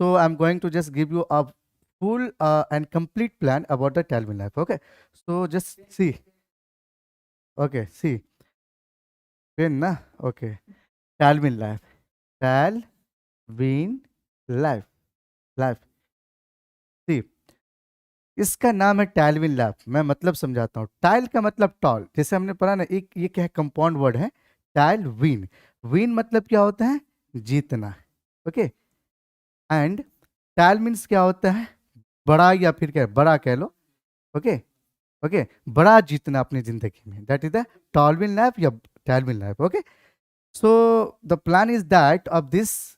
So I'm going to just give you a full and complete plan about the Talwin life. Okay, so just see. Okay, see. Win na? Okay. Talwin life. Talwin life. Life. See. इसका नाम है टाइलविन lab. मैं मतलब समझाता हूँ। Tile का मतलब toll, जैसे हमने पढ़ा ना, एक ये क्या है, कंपाउंड वर्ड है टाइल विन। विन मतलब क्या होता है, जीतना। ओके, एंड टाइल मीन्स क्या होता है, बड़ा, या फिर क्या है, बड़ा कह लो। ओके, ओके, बड़ा जीतना अपनी जिंदगी में, that is the tailwind lab या tailwind lab. Okay, so the plan is that of this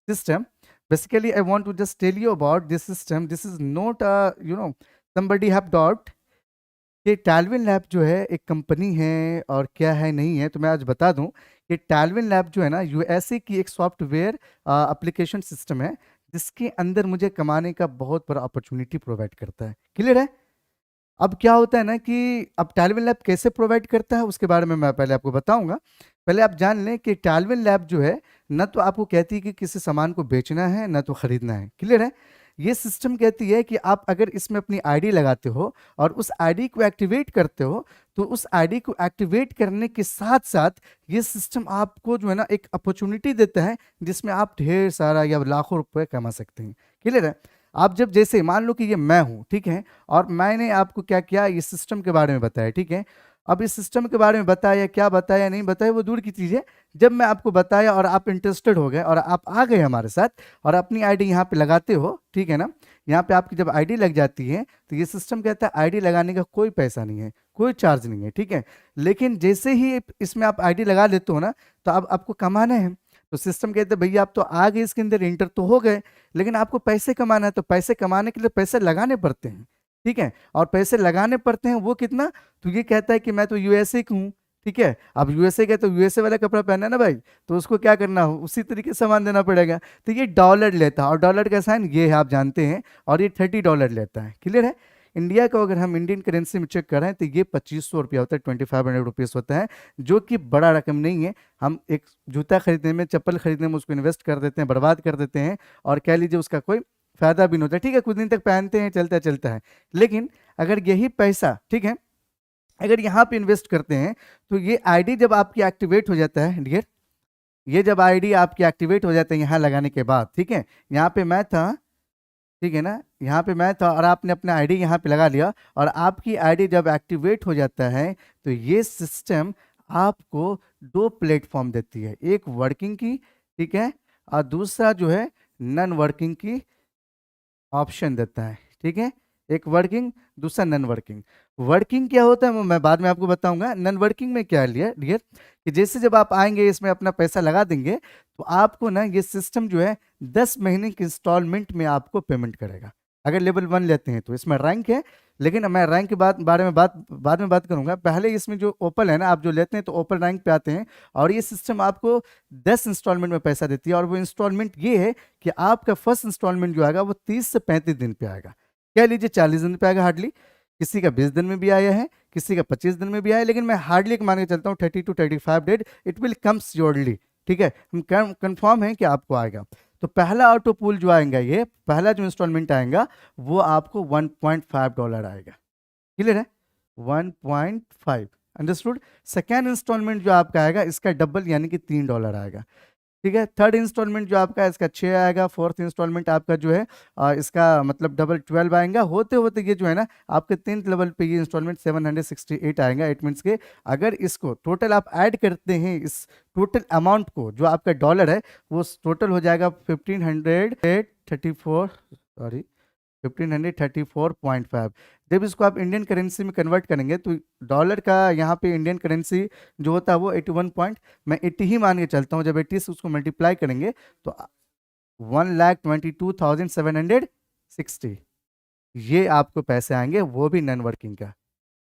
system. Basically I want to just tell you about this system. This is not somebody have doubt कि toluene lab जो है एक company है और क्या है नहीं है, तो मैं आज बता दूं कि टालविन लैब जो है ना, यूएसए की एक सॉफ्टवेयर एप्लीकेशन सिस्टम है, जिसके अंदर मुझे कमाने का बहुत बड़ा अपॉर्चुनिटी प्रोवाइड करता है। क्लियर है? अब क्या होता है ना कि अब टालविन लैब कैसे प्रोवाइड करता है उसके बारे में मैं पहले आपको बताऊंगा। पहले आप जान लें कि टालविन लैब जो है न तो आपको कहती है कि किसी सामान को बेचना है, न तो खरीदना है। क्लियर है? ये सिस्टम कहती है कि आप अगर इसमें अपनी आईडी लगाते हो और उस आईडी को एक्टिवेट करते हो, तो उस आईडी को एक्टिवेट करने के साथ साथ ये सिस्टम आपको जो है ना एक अपॉर्चुनिटी देता है, जिसमें आप ढेर सारा या लाखों रुपए कमा सकते हैं। क्लियर है? आप जब जैसे मान लो कि ये मैं हूं, ठीक है, और मैंने आपको क्या किया, इस सिस्टम के बारे में बताया, ठीक है। अब इस सिस्टम के बारे में बताया, क्या बताया नहीं बताया वो दूर की चीज़ है। जब मैं आपको बताया और आप इंटरेस्टेड हो गए और आप आ गए हमारे साथ और अपनी आईडी यहाँ पे लगाते हो, ठीक है ना, यहाँ पे आपकी जब आईडी लग जाती है तो ये सिस्टम कहता है आईडी लगाने का कोई पैसा नहीं है, कोई चार्ज नहीं है, ठीक है। लेकिन जैसे ही इसमें आप आईडी लगा लेते हो ना, तो अब आपको कमाना है। तो सिस्टम कहते हैं भैया आप तो आ गए इसके अंदर, इंटर तो हो गए, लेकिन आपको पैसे कमाना है, तो पैसे कमाने के लिए पैसे लगाने पड़ते हैं, ठीक है। और पैसे लगाने पड़ते हैं, वो कितना, तो ये कहता है कि मैं तो यूएसए का हूँ, ठीक है। अब यूएसए का तो यूएसए वाला कपड़ा पहना है ना भाई, तो उसको क्या करना हो, उसी तरीके से सामान देना पड़ेगा। तो ये डॉलर लेता है, और डॉलर का साइन ये है, आप जानते हैं, और ये $30 लेता है। क्लियर है? इंडिया का अगर हम इंडियन करेंसी में चेक करें तो ये 2500 रुपया होता है, 2500 रुपीज़ होता है, जो कि बड़ा रकम नहीं है। हम एक जूता खरीदने में, चप्पल खरीदने में उसको इन्वेस्ट कर देते हैं, बर्बाद कर देते हैं, और कह लीजिए उसका कोई फायदा भी नहीं होता, ठीक है, कुछ दिन तक पहनते हैं, चलता चलता है। लेकिन अगर यही पैसा, ठीक है, अगर यहाँ पे इन्वेस्ट करते हैं, तो ये आईडी जब आपकी एक्टिवेट हो जाता है डियर, ये जब आईडी आपकी एक्टिवेट हो जाता है यहाँ लगाने के बाद, ठीक है, यहाँ पे मैं था, ठीक है ना, यहाँ पे मैं था और आपने अपना आईडी यहाँ पे लगा लिया, और आपकी आईडी जब एक्टिवेट हो जाता है, तो ये सिस्टम आपको दो प्लेटफॉर्म देती है, एक वर्किंग की, ठीक है, और दूसरा जो है नॉन वर्किंग की ऑप्शन देता है, ठीक है। एक वर्किंग, दूसरा नॉन वर्किंग। वर्किंग क्या होता है वो मैं बाद में आपको बताऊंगा। नॉन वर्किंग में क्या है डियर, कि जैसे जब आप आएंगे इसमें अपना पैसा लगा देंगे, तो आपको ना ये सिस्टम जो है 10 महीने की इंस्टॉलमेंट में आपको पेमेंट करेगा। अगर लेवल 1 लेते हैं तो इसमें रैंक है, लेकिन मैं रैंक के बारे में बाद में बात करूंगा। पहले इसमें जो ओपल है ना, आप जो लेते हैं तो ओपल रैंक पे आते हैं, और ये सिस्टम आपको 10 इंस्टॉलमेंट में पैसा देती है। और वो इंस्टॉलमेंट ये है कि आपका फर्स्ट इंस्टॉलमेंट जो आएगा वो 30 से 35 दिन पे आएगा, कह लीजिए 40 दिन पे आएगा हार्डली। किसी का 20 दिन में भी आया है, किसी का 25 दिन में भी आया, लेकिन मैं हार्डली मान के चलता हूँ 30 to 35 days it will come surely, ठीक है। हम कंफर्म है कि आपको आएगा। तो पहला ऑटो पूल जो आएगा, ये पहला जो इंस्टॉलमेंट आएगा वो आपको $1.5 आएगा। क्लियर है? 1.5, अंडरस्टूड। सेकेंड इंस्टॉलमेंट जो आपका आएगा, इसका डबल यानी कि $3 आएगा, ठीक है। थर्ड इंस्टॉलमेंट जो आपका है इसका 6 आएगा। फोर्थ इंस्टॉलमेंट आपका जो है इसका मतलब डबल 12 आएगा। होते होते ये जो है ना आपके 10th लेवल पे ये इंस्टॉलमेंट 768 आएगा। इट मीन्स के अगर इसको टोटल आप ऐड करते हैं, इस टोटल अमाउंट को जो आपका डॉलर है, वो टोटल हो जाएगा 1534, सॉरी 1534.5। जब इसको आप इंडियन करेंसी में कन्वर्ट करेंगे तो डॉलर का यहाँ पे इंडियन करेंसी जो होता है वो 81 पॉइंट, मैं 80 ही मान के चलता हूँ, जब 80 से उसको मल्टीप्लाई करेंगे तो 1,22,760 ये आपको पैसे आएंगे, वो भी नॉन वर्किंग का,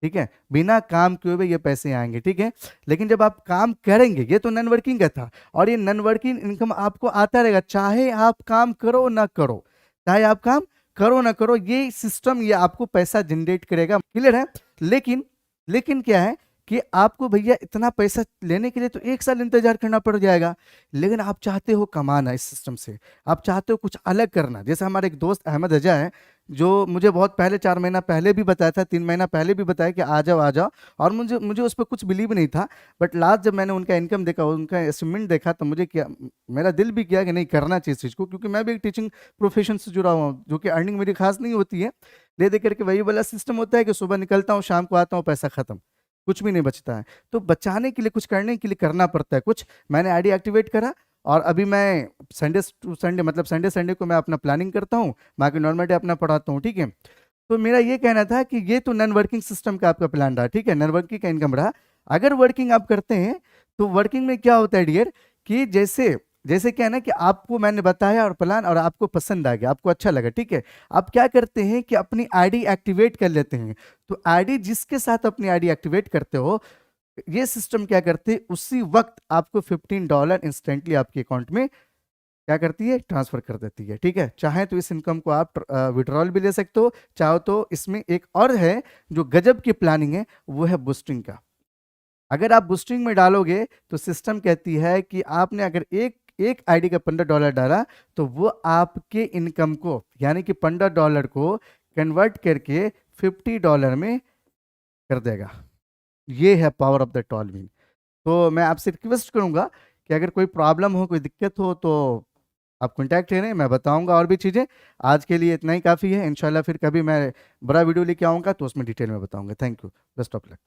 ठीक है, बिना काम किए हुए ये पैसे आएंगे, ठीक है। लेकिन जब आप काम करेंगे, ये तो नॉन वर्किंग का था, और ये नॉन वर्किंग इनकम आपको आता रहेगा, चाहे आप काम करो ना करो, चाहे आप काम करो ना करो, ये सिस्टम ये आपको पैसा जनरेट करेगा। क्लियर है? लेकिन क्या है कि आपको भैया इतना पैसा लेने के लिए तो 1 साल इंतजार करना पड़ जाएगा, लेकिन आप चाहते हो कमाना इस सिस्टम से, आप चाहते हो कुछ अलग करना। जैसे हमारे एक दोस्त अहमद रजा है, जो मुझे बहुत पहले 4 महीना पहले भी बताया था, 3 महीना पहले भी बताया कि आ जाओ आ जाओ, और मुझे मुझे उस पर कुछ बिलीव नहीं था। बट लास्ट जब मैंने उनका इनकम देखा, उनका अचीवमेंट देखा, तो मुझे क्या, मेरा दिल भी किया कि नहीं करना चाहिए इस चीज़ को, क्योंकि मैं भी एक टीचिंग प्रोफेशन से जुड़ा हुआ हूँ, जो कि अर्निंग मेरी खास नहीं होती है। ले दे करके वही वाला सिस्टम होता है कि सुबह निकलता हूँ, शाम को आता हूँ, पैसा खत्म, कुछ भी नहीं बचता है। तो बचाने के लिए, कुछ करने के लिए करना पड़ता है कुछ। मैंने आईडी एक्टिवेट करा, और अभी मैं संडे टू संडे, मतलब संडे संडे को मैं अपना प्लानिंग करता हूँ, बाकी नॉर्मल डे अपना पढ़ाता हूँ, ठीक है। तो मेरा ये कहना था कि ये तो नॉन वर्किंग सिस्टम का आपका प्लान रहा, ठीक है, नॉन वर्किंग का इनकम रहा। अगर वर्किंग आप करते हैं, तो वर्किंग में क्या होता है डियर, कि जैसे जैसे क्या है ना, कि आपको मैंने बताया और प्लान, और आपको पसंद आ गया, आपको अच्छा लगा, ठीक है। आप क्या करते हैं कि अपनी आईडी एक्टिवेट कर लेते हैं। तो आईडी जिसके साथ अपनी आईडी एक्टिवेट करते हो, ये सिस्टम क्या करते हैं, उसी वक्त आपको $15 इंस्टेंटली आपके अकाउंट में क्या करती है, ट्रांसफर कर देती है, ठीक है। चाहे तो इस इनकम को आप विड्रॉल भी ले सकते हो, चाहो तो इसमें एक और है जो गजब की प्लानिंग है, वो है बूस्टिंग का। अगर आप बूस्टिंग में डालोगे, तो सिस्टम कहती है कि आपने अगर एक एक आईडी का $15 डाला, तो वो आपके इनकम को, यानी कि $15 को कन्वर्ट करके $50 में कर देगा। ये है पावर ऑफ द टॉलविन। तो मैं आपसे रिक्वेस्ट करूंगा कि अगर कोई प्रॉब्लम हो, कोई दिक्कत हो, तो आप कॉन्टैक्ट करें, मैं बताऊंगा और भी चीज़ें। आज के लिए इतना ही काफ़ी है, इंशाल्लाह फिर कभी मैं बड़ा वीडियो लेके आऊँगा तो उसमें डिटेल में बताऊंगा। Thank you, best of luck.